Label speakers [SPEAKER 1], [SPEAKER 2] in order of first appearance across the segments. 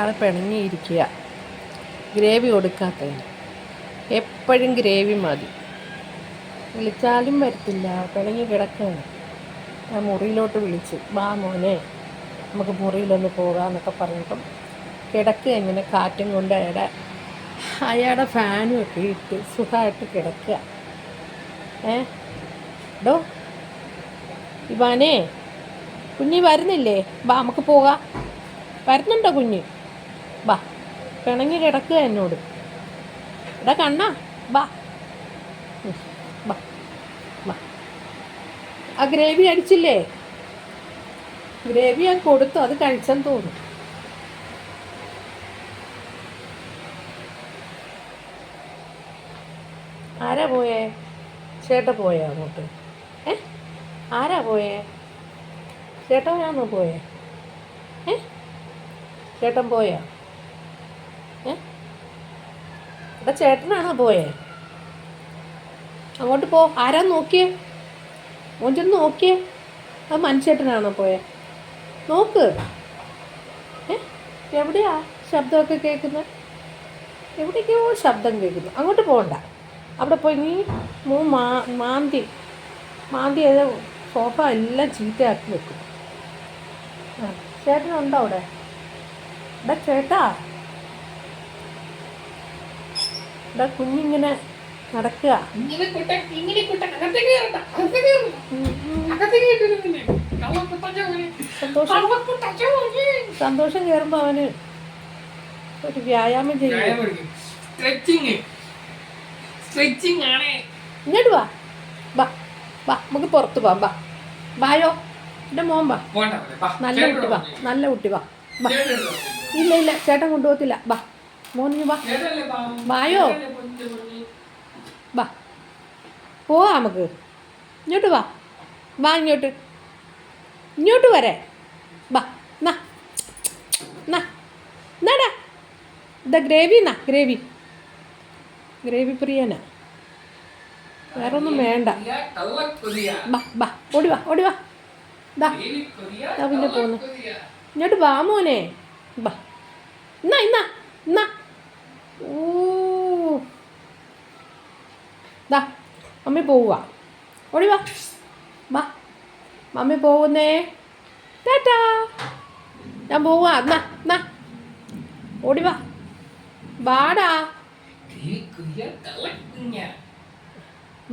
[SPEAKER 1] ആളെ പിണങ്ങിയിരിക്കുക. ഗ്രേവി കൊടുക്കാത്തതിന് എപ്പോഴും ഗ്രേവി മതി. വിളിച്ചാലും വരത്തില്ല, പിണങ്ങി കിടക്കുകയാണ്. ഞാൻ മുറിയിലോട്ട് വിളിച്ചു, വാ മോനെ നമുക്ക് മുറിയിലൊന്ന് പോകാമെന്നൊക്കെ പറഞ്ഞപ്പം കിടക്കുക. ഇങ്ങനെ കാറ്റും കൊണ്ട് അയാളുടെ ഫാനും ഒക്കെ ഇട്ട് സുഖമായിട്ട് കിടക്കുക. ഡോ ഇവാനേ, കുഞ്ഞി വരുന്നില്ലേ? വാ നമുക്ക് പോകാം. വരുന്നുണ്ടോ കുഞ്ഞ്? ബാ, പിണങ്ങി കിടക്കുക എന്നോട്. എടാ കണ്ണാ, ബാ ബാ ബാ. ആ ഗ്രേവി അടിച്ചില്ലേ? ഗ്രേവി ഞാൻ കൊടുത്തു, അത് കഴിച്ചെന്ന് തോന്നുന്നു. ആരാ പോയേ? ചേട്ടൻ പോയോ അങ്ങോട്ട്? ആരാ പോയേ? ചേട്ടനാണോ പോയേ? ചേട്ടൻ പോയോ? ഇവിടെ ചേട്ടനാണോ പോയേ? അങ്ങോട്ട് പോ. ആരാ നോക്കിയേ? മോൻ ചെന്ന് നോക്കിയേ. അത് മനുഷ്യേട്ടനാണോ പോയേ? നോക്ക്. എവിടെയാ ശബ്ദമൊക്കെ കേൾക്കുന്നത്? എവിടേക്കോ ശബ്ദം കേൾക്കുന്നു. അങ്ങോട്ട് പോകണ്ട. അവിടെ പോയി നീ മാന്തി അത് സോഫ എല്ലാം ചീത്തയാക്കി വെക്കും. ചേട്ടനുണ്ടോ അവിടെ? ഇവിടെ ചേട്ടാ, ഇവിടെ കുഞ്ഞിങ്ങനെ നടക്കുക. സന്തോഷം കയറുമ്പോ അവന് ഒരു വ്യായാമം ചെയ്യും. ഇങ്ങോട്ട് വാ, വാ വാ, നമുക്ക് പുറത്ത് പോവാം. വാ, വായോ എൻ്റെ മോൻ, വാ. നല്ല കുട്ടി, വാ, നല്ല കുട്ടി, വാ. ഇല്ല ചേട്ടൻ കൊണ്ടുപോകത്തില്ല. വാ മോന്, വാ, വായോ, വാ പോവാ നമുക്ക്. ഇങ്ങോട്ട് വാ, വാ ഇങ്ങോട്ട് വരെ. വാ, എന്നാടാ ഇതാ ഗ്രേവി, ഗ്രേവി പ്രിയനാ, വേറെ ഒന്നും വേണ്ട. ബാ ഓടി വാ. ദാ പിന്നെ പോന്നു. ഇങ്ങോട്ട് വാ മോനെ, ബാ. ഇന്നാ ഓ ദാ മമ്മി പോവുക. ഓടി വാ, മമ്മി പോകുന്നേ. ടാറ്റാ, ഞാൻ പോവാ. എന്നാ ഓടി വാ, വാടാ.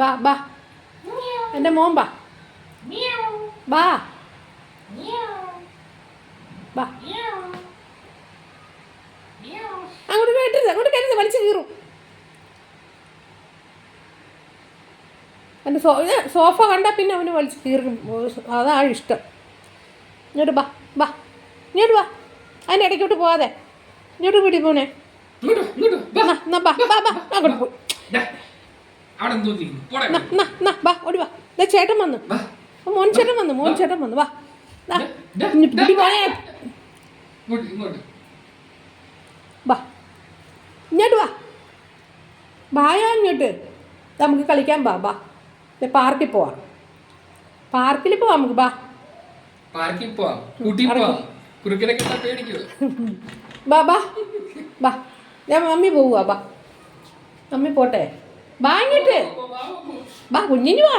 [SPEAKER 1] ബാ എൻ്റെ മോൻ, ബാ അങ്ങോട്ട് കയറ്റരുത്, വലിച്ചു കീറും. എൻ്റെ സോഫ കണ്ടാൽ പിന്നെ അവന് വലിച്ച് കീറും. അതാണ് ഇഷ്ടം. ഇങ്ങോട്ട് ബാ, അതിൻ്റെ ഇടയ്ക്കോട്ട് പോകാതെ ഇങ്ങോട്ട് വീട്ടിൽ പോണേ. അങ്ങോട്ട് പോയി. ബാ ഓടി വാ. ചേട്ടൻ വന്നു, മോൻ ചേട്ടൻ വന്നു. വാ ബാ, ഇങ്ങോട്ട് വാ, ബായാ ഇങ്ങോട്ട്. നമുക്ക് കളിക്കാൻ ബാ. പാർക്കിൽ പോവാം നമുക്ക്. ബാ ഞാൻ മമ്മി പോവുക. ബാ മമ്മി പോട്ടെ. ബാ ഇങ്ങോട്ട് ബാ, കുഞ്ഞിന് വാ.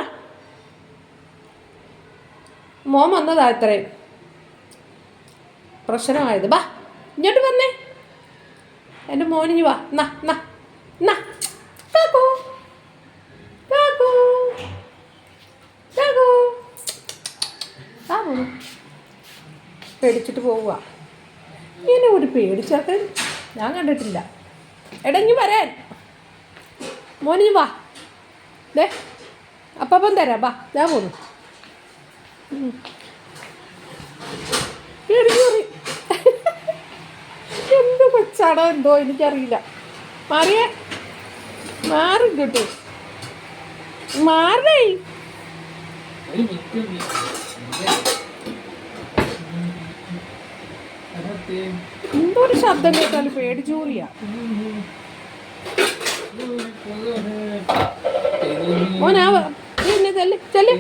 [SPEAKER 1] മോൻ വന്നതാ ഇത്രയും പ്രശ്നമായത്. ബാ ഇങ്ങോട്ട് വന്നേ എൻ്റെ മോനിഞ്ഞ് വാ. പേടിച്ചിട്ട് പോവുക. ഇങ്ങനെ ഒരു പേടിച്ചൊക്കെ ഞാൻ കണ്ടിട്ടില്ല. എടഞ്ഞു വരാൻ മോനിഞ്ഞ് വാ. അപ്പം തരാം. ബാ ഞാൻ പോന്നു. എന്ത് കൊച്ചാണോ എന്തോ എനിക്കറിയില്ല. മാറും കിട്ടും. മാറേ എന്തോ ഒരു ശബ്ദം കേട്ടാൽ പേടിച്ചൂറിയാ. മോനാ പിന്നെ ചെല്ല്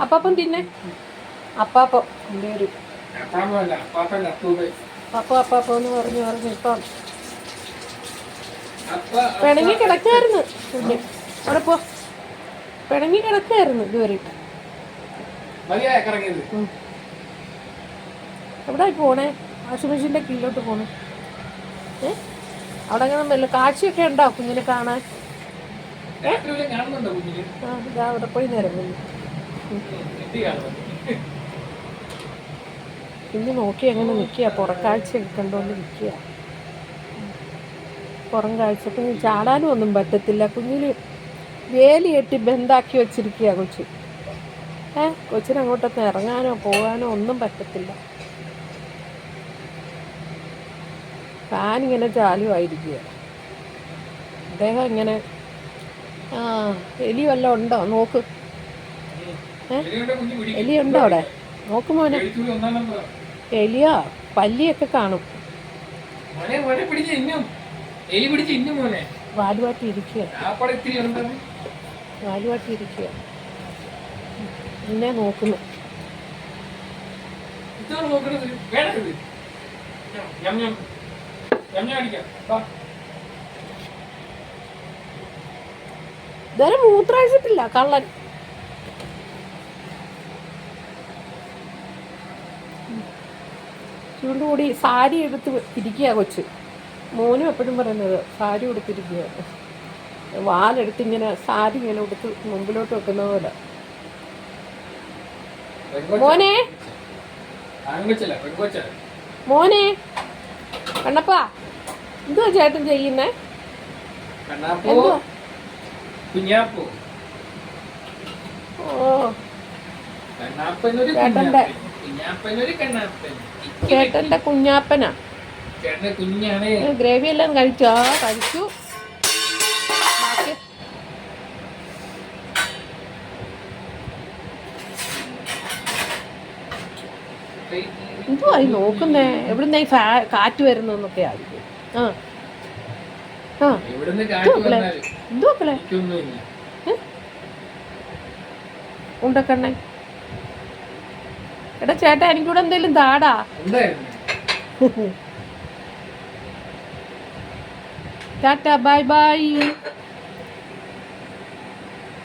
[SPEAKER 1] അപ്പം തിന്നെ. അപ്പാപ്പം എൻ്റെ ഒരു അപ്പാന്ന് പറഞ്ഞു ഇപ്പം പിണങ്ങി കിടക്കായിരുന്നു കുഞ്ഞ്. അവിടെ പോ, പിണങ്ങി കിടക്കായിരുന്നു ഇതുവരെ. എവിടെ പോണേ? വാഷിംഗ് മെഷീൻ്റെ കീഴിലോട്ട് പോണേ. അവിടെ അങ്ങനെ വല്ല കാഴ്ചയൊക്കെ ഉണ്ടോ കുഞ്ഞിനെ കാണാൻ? ഇതാ അവിടെ പോയി നേരം കുഞ്ഞ് നോക്കി അങ്ങനെ നിൽക്കുക, പുറക്കാഴ്ചയൊക്കെ കണ്ടുകൊണ്ട് നിൽക്കുക. പുറം കാഴ്ച. കുഞ്ഞ് ചാടാനും ഒന്നും പറ്റത്തില്ല. കുഞ്ഞിന് വേലി കെട്ടി ബന്ധാക്കി വെച്ചിരിക്കുക കൊച്ച്. കൊച്ചിന് അങ്ങോട്ടൊക്കെ ഇറങ്ങാനോ പോകാനോ ഒന്നും പറ്റത്തില്ല. ഫാനിങ്ങനെ ചാലുമായിരിക്കുക. അദ്ദേഹം ഇങ്ങനെ എലി വല്ലതും ഉണ്ടോ നോക്ക്. എലിയുണ്ടോ അവിടെ? നോക്ക് മോനെ. എലിയോ പല്ലിയൊക്കെ കാണും. വാലുവാട്ടി ഇരിക്കുക. എന്നെ നോക്കുന്നു. ഇതുവരെ മൂത്രമൊഴിച്ചിട്ടില്ല കള്ളൻ. ചൂണ്ടുകൂടി സാരി എടുത്ത് ഇരിക്കുക കൊച്ച്. മോനും എപ്പോഴും പറയുന്നത് സാരി ഉടുത്തിരിക്കുക. വാലെടുത്തിങ്ങനെ സാരി ഇങ്ങനെ ഉടുത്ത് മുമ്പിലോട്ട് വെക്കുന്ന പോലെ. മോനെ മോനെ കണ്ണപ്പാ, എന്തുവാ ചേട്ടൻ ചെയ്യുന്നേ? ചേട്ടന്റെ കുഞ്ഞാപ്പനാ. ഗ്രേവി എല്ലാം കഴിച്ചോ? കഴിച്ചു. എന്തുവായി നോക്കുന്നേ? എവിടുന്ന കാറ്റ് വരുന്നൊക്കെ ആയിരിക്കും. എന്തുവാക്കളെ ഉണ്ടക്കണ്ണേ? എടാ ചേട്ടാ, എനിക്കൂടെ എന്തേലും താടാ. Tata, bye bye.